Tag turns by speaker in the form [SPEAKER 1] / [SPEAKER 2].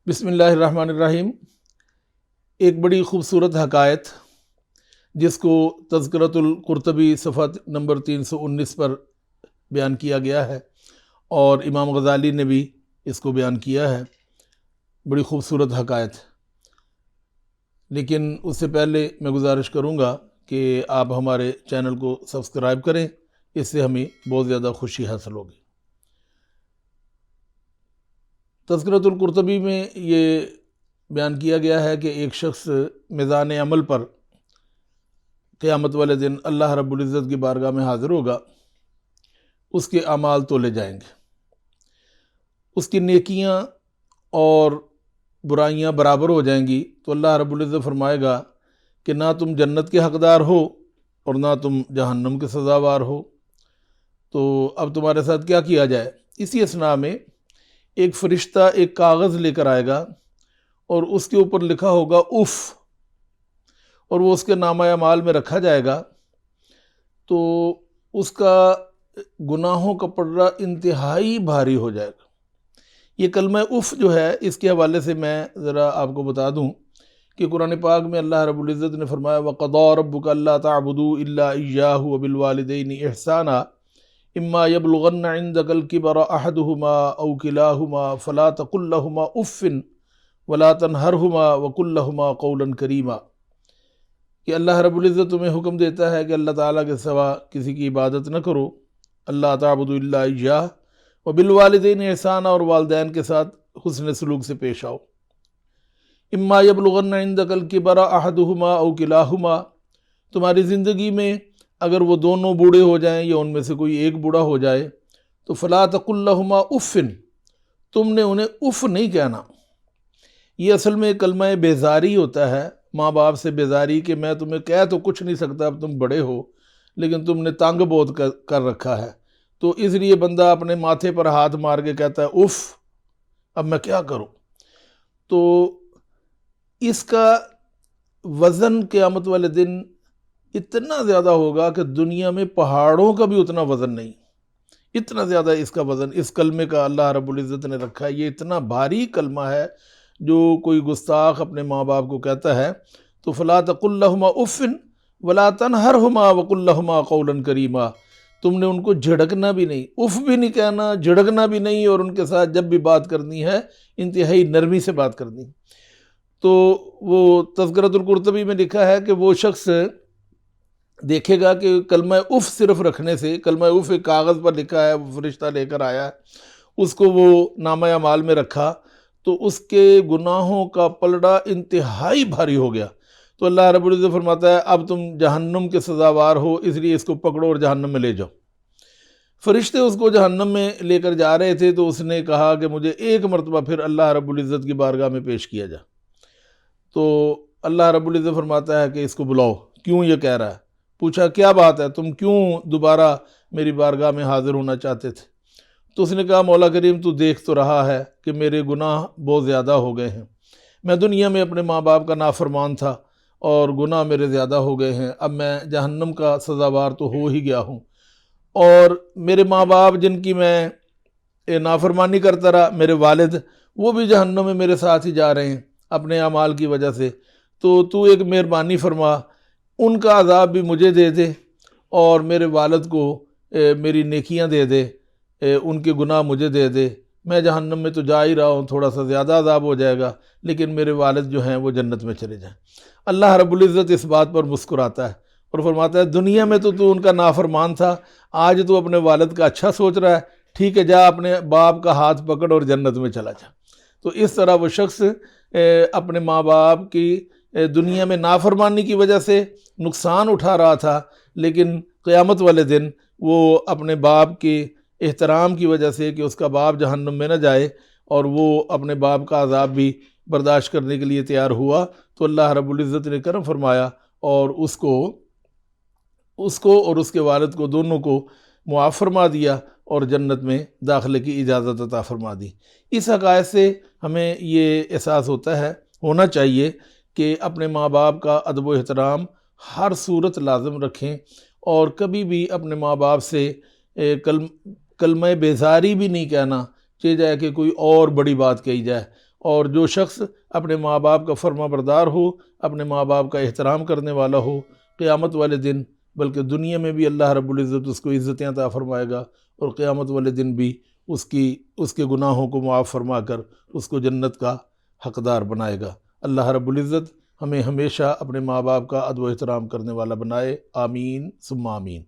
[SPEAKER 1] بسم اللہ الرحمن الرحیم۔ ایک بڑی خوبصورت حکایت جس کو تذکرۃ القرطبی صفحہ نمبر 319 پر بیان کیا گیا ہے، اور امام غزالی نے بھی اس کو بیان کیا ہے۔ بڑی خوبصورت حکایت، لیکن اس سے پہلے میں گزارش کروں گا کہ آپ ہمارے چینل کو سبسکرائب کریں، اس سے ہمیں بہت زیادہ خوشی حاصل ہوگی۔ تذکرۃ القرطبی میں یہ بیان کیا گیا ہے کہ ایک شخص میزان عمل پر قیامت والے دن اللہ رب العزت کی بارگاہ میں حاضر ہوگا۔ اس کے اعمال تولے جائیں گے، اس کی نیکیاں اور برائیاں برابر ہو جائیں گی، تو اللہ رب العزت فرمائے گا کہ نہ تم جنت کے حقدار ہو اور نہ تم جہنم کے سزاوار ہو، تو اب تمہارے ساتھ کیا کیا جائے؟ اسی اثناء میں ایک فرشتہ ایک کاغذ لے کر آئے گا اور اس کے اوپر لکھا ہوگا اف، اور وہ اس کے نامہ اعمال میں رکھا جائے گا، تو اس کا گناہوں کا پڑا انتہائی بھاری ہو جائے گا۔ یہ کلمہ اف جو ہے، اس کے حوالے سے میں ذرا آپ کو بتا دوں کہ قرآن پاک میں اللہ رب العزت نے فرمایا وَقَضَىٰ رَبُّكَ أَلَّا تَعْبُدُوا إِلَّا إِيَّاهُ وَبِالْوَالِدَيْنِ إِحْسَانًا إِمَّا يَبْلُغَنَّ عِندَكَ الْكِبَرَ أَحَدُهُمَا أَوْ كِلَاهُمَا فَلَا تَقُل لَّهُمَا أُفٍّ وَلَا تَنْهَرْهُمَا وَقُل لَّهُمَا قَوْلًا كَرِيمًا، کہ اللہ رب العزت تمہیں حکم دیتا ہے کہ اللہ تعالیٰ کے سوا کسی کی عبادت نہ کرو، اللہ تعبدوا الا ایاہ، وبالوالدین احسانا، اور والدین کے ساتھ حسن سلوک سے پیش آؤ۔ اما یبلغن عندک الکبر احدہما او کلاہما، تمہاری زندگی میں اگر وہ دونوں بوڑھے ہو جائیں یا ان میں سے کوئی ایک بوڑھا ہو جائے، تو فلا تقل لہما اف، تم نے انہیں اف نہیں کہنا۔ یہ اصل میں کلمہ بیزاری ہوتا ہے، ماں باپ سے بیزاری، کہ میں تمہیں کہہ تو کچھ نہیں سکتا، اب تم بڑے ہو لیکن تم نے تنگ بہت کر رکھا ہے، تو اس لیے بندہ اپنے ماتھے پر ہاتھ مار کے کہتا ہے اف، اب میں کیا کروں۔ تو اس کا وزن قیامت والے دن اتنا زیادہ ہوگا کہ دنیا میں پہاڑوں کا بھی اتنا وزن نہیں، اتنا زیادہ اس کا وزن اس کلمے کا اللہ رب العزت نے رکھا ہے۔ یہ اتنا بھاری کلمہ ہے، جو کوئی گستاخ اپنے ماں باپ کو کہتا ہے تو فلا تقل لہما اف ولا تنہرہما وقل لہما قولا کریما، تم نے ان کو جھڑکنا بھی نہیں، اف بھی نہیں کہنا، جھڑکنا بھی نہیں، اور ان کے ساتھ جب بھی بات کرنی ہے انتہائی نرمی سے بات کرنی۔ تو وہ تذکرۃ القرطبی میں لکھا ہے کہ وہ شخص دیکھے گا کہ کلمہ اف صرف رکھنے سے، کلمہ اف ایک کاغذ پر لکھا ہے، وہ فرشتہ لے کر آیا ہے، اس کو وہ نامہ اعمال میں رکھا، تو اس کے گناہوں کا پلڑا انتہائی بھاری ہو گیا۔ تو اللہ رب العزت فرماتا ہے اب تم جہنم کے سزاوار ہو، اس لیے اس کو پکڑو اور جہنم میں لے جاؤ۔ فرشتے اس کو جہنم میں لے کر جا رہے تھے، تو اس نے کہا کہ مجھے ایک مرتبہ پھر اللہ رب العزت کی بارگاہ میں پیش کیا جا۔ تو اللہ رب العزت فرماتا ہے کہ اس کو بلاؤ، کیوں یہ کہہ رہا ہے؟ پوچھا کیا بات ہے، تم کیوں دوبارہ میری بارگاہ میں حاضر ہونا چاہتے تھے؟ تو اس نے کہا مولا کریم تو دیکھ تو رہا ہے کہ میرے گناہ بہت زیادہ ہو گئے ہیں، میں دنیا میں اپنے ماں باپ کا نافرمان تھا اور گناہ میرے زیادہ ہو گئے ہیں، اب میں جہنم کا سزاوار تو ہو ہی گیا ہوں، اور میرے ماں باپ جن کی میں نافرمانی کرتا رہا، میرے والد، وہ بھی جہنم میں میرے ساتھ ہی جا رہے ہیں اپنے اعمال کی وجہ سے، تو ایک مہربانی فرما، ان کا عذاب بھی مجھے دے دے اور میرے والد کو میری نیکیاں دے دے، ان کے گناہ مجھے دے دے، میں جہنم میں تو جا ہی رہا ہوں، تھوڑا سا زیادہ عذاب ہو جائے گا، لیکن میرے والد جو ہیں وہ جنت میں چلے جائیں۔ اللہ رب العزت اس بات پر مسکراتا ہے اور فرماتا ہے دنیا میں تو ان کا نافرمان تھا، آج تو اپنے والد کا اچھا سوچ رہا ہے، ٹھیک ہے جا اپنے باپ کا ہاتھ پکڑ اور جنت میں چلا جا۔ تو اس طرح وہ شخص اپنے ماں باپ کی دنیا میں نافرمانی کی وجہ سے نقصان اٹھا رہا تھا، لیکن قیامت والے دن وہ اپنے باپ کے احترام کی وجہ سے کہ اس کا باپ جہنم میں نہ جائے، اور وہ اپنے باپ کا عذاب بھی برداشت کرنے کے لیے تیار ہوا، تو اللہ رب العزت نے کرم فرمایا اور اس کو اور اس کے والد کو دونوں کو معاف فرما دیا اور جنت میں داخلے کی اجازت عطا فرما دی۔ اس حقائق سے ہمیں یہ احساس ہونا چاہیے کہ اپنے ماں باپ کا ادب و احترام ہر صورت لازم رکھیں، اور کبھی بھی اپنے ماں باپ سے کلمہ بیزاری بھی نہیں کہنا، چاہے جائے کہ کوئی اور بڑی بات کہی جائے، اور جو شخص اپنے ماں باپ کا فرما بردار ہو، اپنے ماں باپ کا احترام کرنے والا ہو، قیامت والے دن بلکہ دنیا میں بھی اللہ رب العزت اس کو عزتیں عطا فرمائے گا، اور قیامت والے دن بھی اس کے گناہوں کو معاف فرما کر اس کو جنت کا حقدار بنائے گا۔ اللہ رب العزت ہمیں ہمیشہ اپنے ماں باپ کا ادب و احترام کرنے والا بنائے، آمین ثم آمین۔